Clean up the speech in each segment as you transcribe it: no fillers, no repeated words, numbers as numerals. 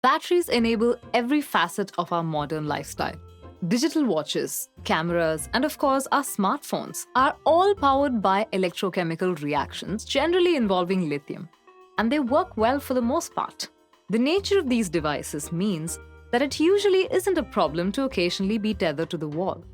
Batteries enable every facet of our modern lifestyle. Digital watches, cameras, and of course our smartphones are all powered by electrochemical reactions, generally involving lithium. And they work well for the most part. The nature of these devices means that it usually isn't a problem to occasionally be tethered to the wall.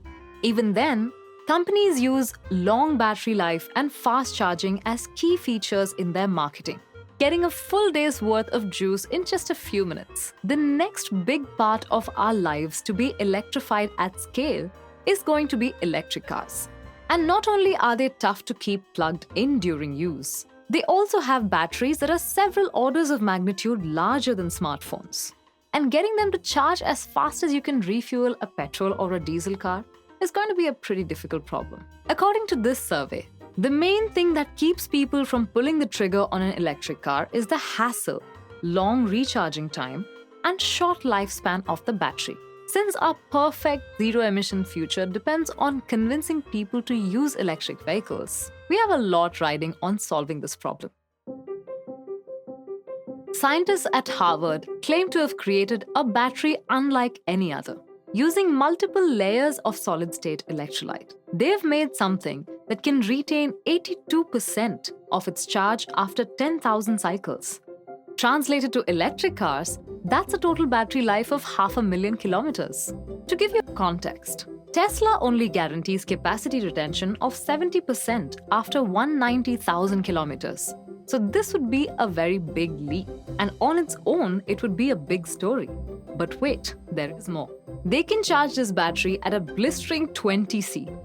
Even then, companies use long battery life and fast charging as key features in their marketing, getting a full day's worth of juice in just a few minutes. The next big part of our lives to be electrified at scale is going to be electric cars. And not only are they tough to keep plugged in during use, they also have batteries that are several orders of magnitude larger than smartphones. And getting them to charge as fast as you can refuel a petrol or a diesel car is going to be a pretty difficult problem. According to this survey, the main thing that keeps people from pulling the trigger on an electric car is the hassle, long recharging time, and short lifespan of the battery. Since our perfect zero-emission future depends on convincing people to use electric vehicles, we have a lot riding on solving this problem. Scientists at Harvard claim to have created a battery unlike any other. Using multiple layers of solid-state electrolyte, they've made something that can retain 82% of its charge after 10,000 cycles. Translated to electric cars, that's a total battery life of 500,000 kilometers. To give you context, Tesla only guarantees capacity retention of 70% after 190,000 kilometers. So this would be a very big leap, and on its own, it would be a big story. But wait, there is more. They can charge this battery at a blistering 20C.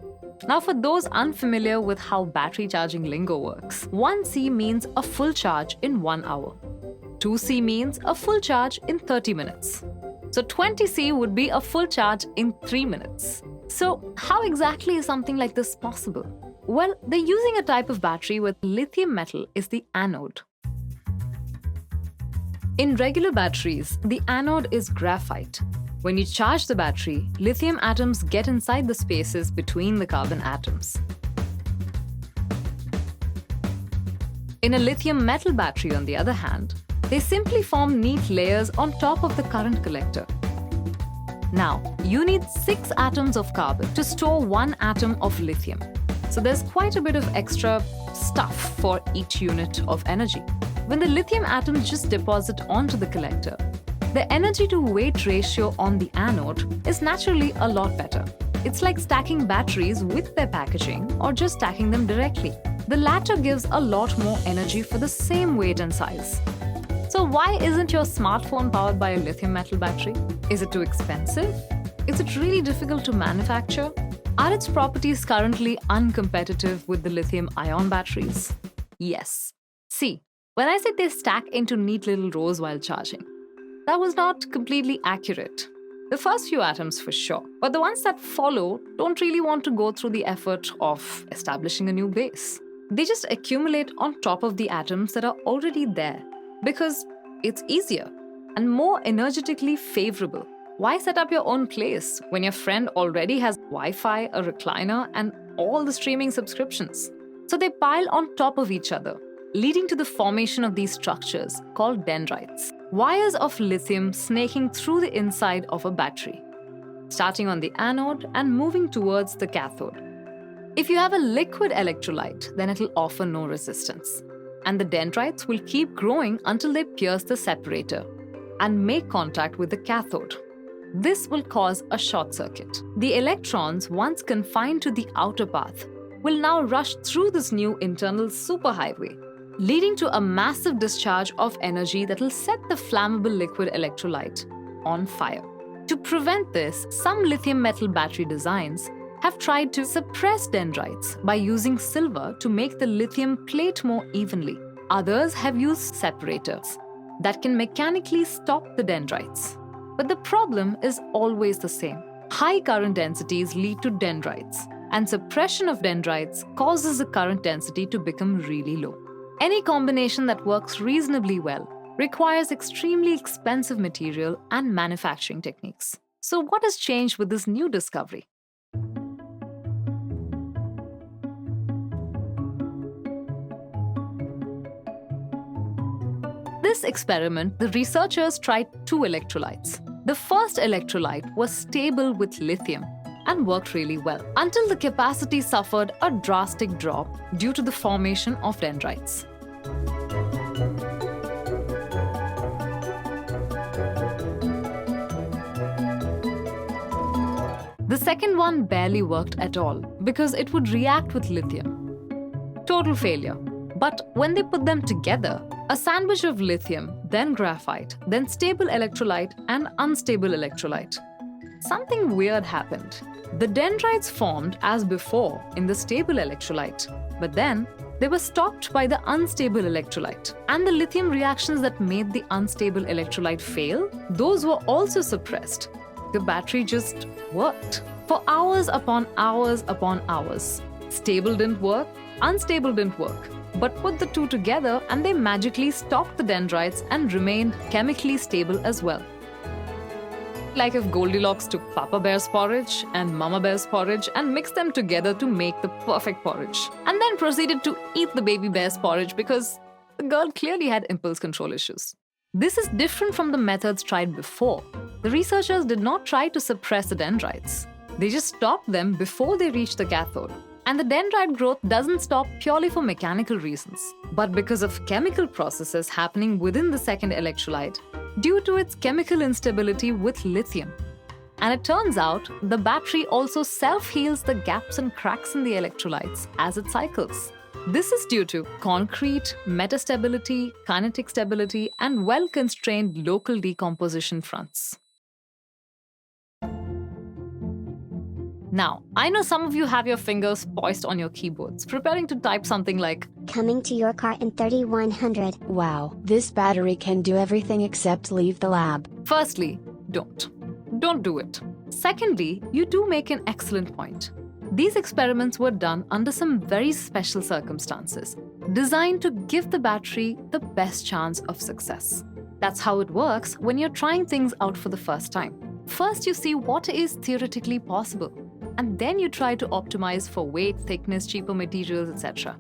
Now, for those unfamiliar with how battery charging lingo works, 1C means a full charge in 1 hour. 2C means a full charge in 30 minutes. So 20C would be a full charge in 3 minutes. So how exactly is something like this possible? Well, they're using a type of battery where lithium metal is the anode. In regular batteries, the anode is graphite. When you charge the battery, lithium atoms get inside the spaces between the carbon atoms. In a lithium metal battery, on the other hand, they simply form neat layers on top of the current collector. Now, you need 6 atoms of carbon to store 1 atom of lithium. So there's quite a bit of extra stuff for each unit of energy. When the lithium atoms just deposit onto the collector, the energy to weight ratio on the anode is naturally a lot better. It's like stacking batteries with their packaging or just stacking them directly. The latter gives a lot more energy for the same weight and size. So why isn't your smartphone powered by a lithium metal battery? Is it too expensive? Is it really difficult to manufacture? Are its properties currently uncompetitive with the lithium-ion batteries? Yes. See, when I said they stack into neat little rows while charging, that was not completely accurate. The first few atoms for sure, but the ones that follow don't really want to go through the effort of establishing a new base. They just accumulate on top of the atoms that are already there because it's easier and more energetically favorable. Why set up your own place when your friend already has Wi-Fi, a recliner, and all the streaming subscriptions? So they pile on top of each other, leading to the formation of these structures called dendrites. Wires of lithium snaking through the inside of a battery, starting on the anode and moving towards the cathode. If you have a liquid electrolyte, then it'll offer no resistance. And the dendrites will keep growing until they pierce the separator and make contact with the cathode. This will cause a short circuit. The electrons, once confined to the outer path, will now rush through this new internal superhighway, leading to a massive discharge of energy that will set the flammable liquid electrolyte on fire. To prevent this, some lithium metal battery designs have tried to suppress dendrites by using silver to make the lithium plate more evenly. Others have used separators that can mechanically stop the dendrites. But the problem is always the same. High current densities lead to dendrites, and suppression of dendrites causes the current density to become really low. Any combination that works reasonably well requires extremely expensive material and manufacturing techniques. So what has changed with this new discovery? this experiment, the researchers tried two electrolytes. The first electrolyte was stable with lithium and worked really well until the capacity suffered a drastic drop due to the formation of dendrites. The second one barely worked at all because it would react with lithium. Total failure. But when they put them together, a sandwich of lithium, then graphite, then stable electrolyte and unstable electrolyte, something weird happened. The dendrites formed as before in the stable electrolyte, but then they were stopped by the unstable electrolyte. And the lithium reactions that made the unstable electrolyte fail, those were also suppressed. The battery just worked for hours upon hours upon hours. Stable didn't work, unstable didn't work. But put the two together and they magically stopped the dendrites and remained chemically stable as well. Like if Goldilocks took Papa Bear's porridge and Mama Bear's porridge and mixed them together to make the perfect porridge, and then proceeded to eat the baby bear's porridge because the girl clearly had impulse control issues. This is different from the methods tried before. The researchers did not try to suppress the dendrites. They just stopped them before they reached the cathode. And the dendrite growth doesn't stop purely for mechanical reasons, but because of chemical processes happening within the second electrolyte due to its chemical instability with lithium. And it turns out the battery also self-heals the gaps and cracks in the electrolytes as it cycles. This is due to concrete, metastability, kinetic stability, and well-constrained local decomposition fronts. Now, I know some of you have your fingers poised on your keyboards, preparing to type something like, "Coming to your car in 3100. Wow, this battery can do everything except leave the lab. Firstly, don't. Don't do it. Secondly, you do make an excellent point. These experiments were done under some very special circumstances, designed to give the battery the best chance of success. That's how it works when you're trying things out for the first time. First, you see what is theoretically possible, and then you try to optimize for weight, thickness, cheaper materials, etc.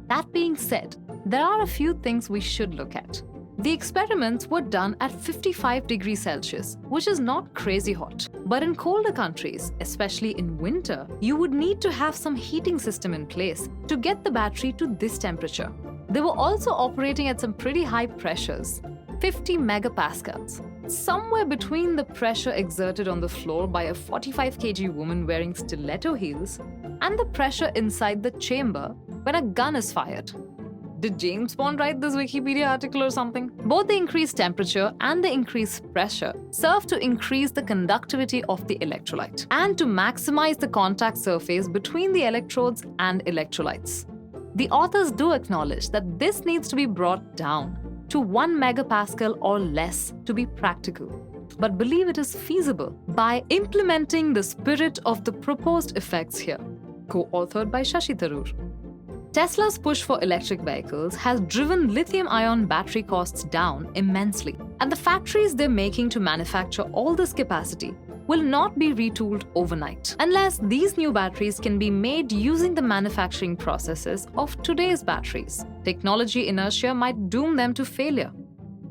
That being said, there are a few things we should look at. The experiments were done at 55 degrees Celsius, which is not crazy hot. But in colder countries, especially in winter, you would need to have some heating system in place to get the battery to this temperature. They were also operating at some pretty high pressures, 50 megapascals, somewhere between the pressure exerted on the floor by a 45 kg woman wearing stiletto heels and the pressure inside the chamber when a gun is fired. Did James Bond write this Wikipedia article or something? Both the increased temperature and the increased pressure serve to increase the conductivity of the electrolyte and to maximize the contact surface between the electrodes and electrolytes. The authors do acknowledge that this needs to be brought down to 1 megapascal or less to be practical, but believe it is feasible by implementing the spirit of the proposed effects here, co-authored by Shashi Tharoor. Tesla's push for electric vehicles has driven lithium-ion battery costs down immensely, and the factories they're making to manufacture all this capacity will not be retooled overnight, unless these new batteries can be made using the manufacturing processes of today's batteries. Technology inertia might doom them to failure.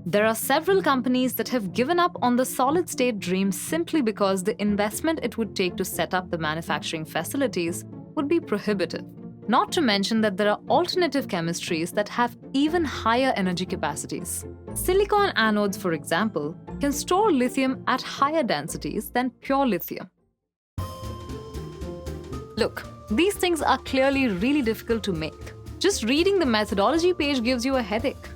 There are several companies that have given up on the solid-state dream simply because the investment it would take to set up the manufacturing facilities would be prohibitive. Not to mention that there are alternative chemistries that have even higher energy capacities. Silicon anodes, for example, can store lithium at higher densities than pure lithium. Look, these things are clearly really difficult to make. Just reading the methodology page gives you a headache.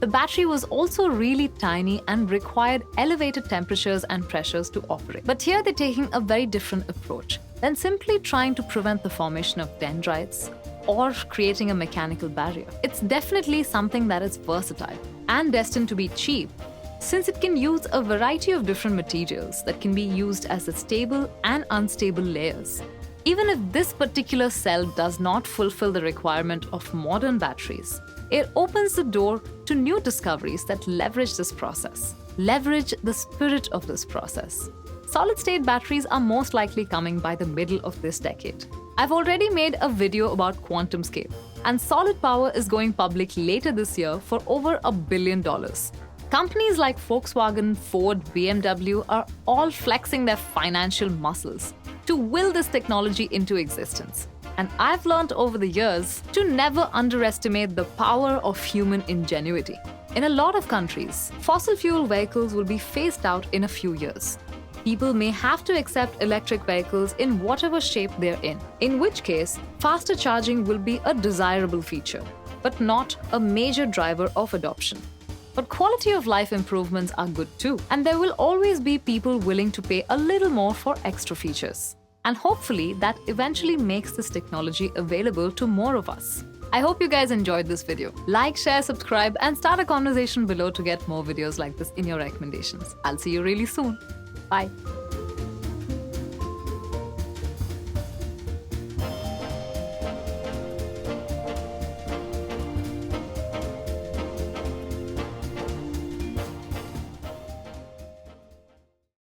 The battery was also really tiny and required elevated temperatures and pressures to operate. But here they're taking a very different approach than simply trying to prevent the formation of dendrites or creating a mechanical barrier. It's definitely something that is versatile and destined to be cheap, since it can use a variety of different materials that can be used as the stable and unstable layers. Even if this particular cell does not fulfill the requirement of modern batteries, it opens the door to new discoveries that leverage this process, leverage the spirit of this process. Solid-state batteries are most likely coming by the middle of this decade. I've already made a video about QuantumScape, and Solid Power is going public later this year for over $1 billion. Companies like Volkswagen, Ford, BMW are all flexing their financial muscles to will this technology into existence. And I've learned over the years to never underestimate the power of human ingenuity. In a lot of countries, fossil fuel vehicles will be phased out in a few years. People may have to accept electric vehicles in whatever shape they're in which case, faster charging will be a desirable feature, but not a major driver of adoption. But quality of life improvements are good too, and there will always be people willing to pay a little more for extra features. And hopefully that eventually makes this technology available to more of us. I hope you guys enjoyed this video. Like, share, subscribe, and start a conversation below to get more videos like this in your recommendations. I'll see you really soon. Bye.